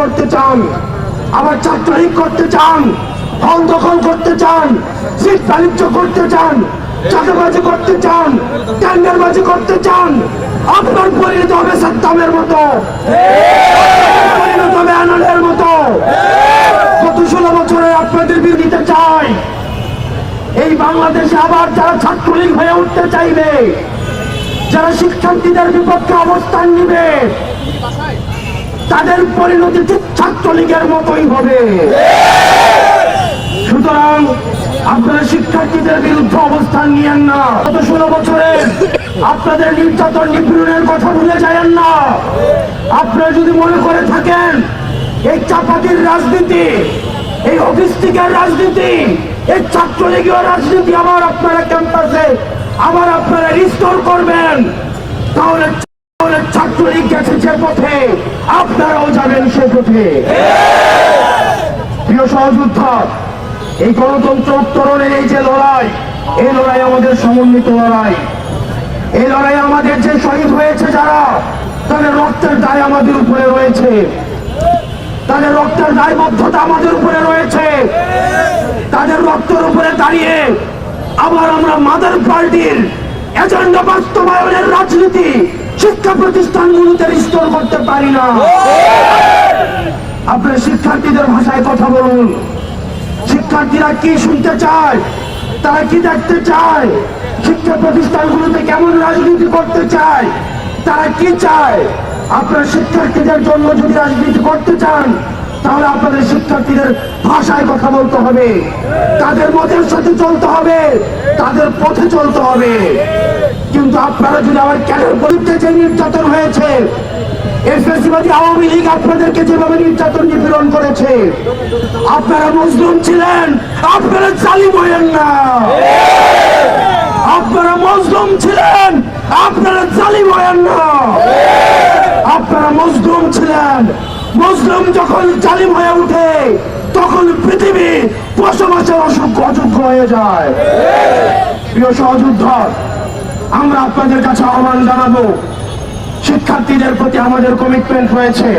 করতে চান, আবার ছাত্রলীগ করতে চান, হল দখল করতে চান, সিট বাণিজ্য করতে চান, চাঁদাবাজি করতে চান, টেন্ডারবাজি করতে চান, আপনার পরিণত হবে সাদ্দামের মতো, পরিণত হবে আনালের মতো। গত 16 বছরে আপনাদের বিরোধিতা চাই। এই বাংলাদেশে আবার যারা ছাত্রলীগ হয়ে উঠতে চাইবে, যারা শিক্ষার্থীদের বিপক্ষে অবস্থান নিবে, তাদের পরিণতি ঠিক ছাত্রলীগের মতোই হবে। সুতরাং আপনারা শিক্ষার্থীদের বিরুদ্ধে অবস্থান নিয়েন না। গত 16 বছরে আপনাদের নির্যাতন নিপীড়নের কথা ভুলে যায়েন না। আপনারা যদি মনে করে থাকেন এই চাপাতির রাজনীতি, এই অফিস্টিকের রাজনীতি, এই ছাত্রলীগীয় রাজনীতি আবার আপনারা ক্যাম্পাসে আবার আপনারা রিস্টোর করবেন, তাহলে ছাত্রলীগ গেছে যে পথে আপনারাও যাবেন সে পথে। প্রিয় সহযোদ্ধা, এই গণতন্ত্র উত্তরণের এই যে লড়াই, এই লড়াই আমাদের সমন্বিত লড়াই। এই লড়াই আমাদের যে শহীদ হয়েছে যারা, তাদের রক্তের দায় আমাদের উপরে রয়েছে, তাদের রক্তের দায়বদ্ধতা আমাদের উপরে রয়েছে। তাদের রক্তের উপরে দাঁড়িয়ে আবার আমরা মাদার পার্টির এজেন্ডা বাস্তবায়নের রাজনীতি শিক্ষা প্রতিষ্ঠানগুলোতে রিস্টোর করতে পারি না। আপনার শিক্ষার্থীদের ভাষায় কথা বলুন। শিক্ষার্থীরা কি শুনতে চায়, তারা কি দেখতে চায়, শিক্ষা প্রতিষ্ঠানগুলোতে কেমন রাজনীতি করতে চায়, তারা কি চায়। আপনার শিক্ষার্থীদের জন্য যদি রাজনীতি করতে চান, তাহলে আপনাদের শিক্ষার্থীদের ভাষায় কথা বলতে হবে, তাদের মতের সাথে চলতে হবে, তাদের পথে চলতে হবে। কিন্তু আপনারা যদি আমার ক্যাডার বিরুদ্ধে যে নির্যাতন হয়েছে, এই ফ্যাসিবাদী আওয়ামী লীগ আপনাদেরকে যেভাবে নির্যাতন নিপীড়ন করেছে, আপনারা মজলুম ছিলেন, আপনারা জালিম হয়েন না। আপনারা মজলুম ছিলেন, আপনারা জালিম হয়েন না। আপনারা মজলুম ছিলেন। মজলুম যখন জালিম হয়ে উঠে, তখন পৃথিবী বসবাসের অযোগ্য হয়ে যায়। প্রিয় সহযোদ্ধা, আমরা আপনাদের কাছে আহ্বান জানাবো, শিক্ষার্থীদের প্রতি আমাদের কমিটমেন্ট রয়েছে।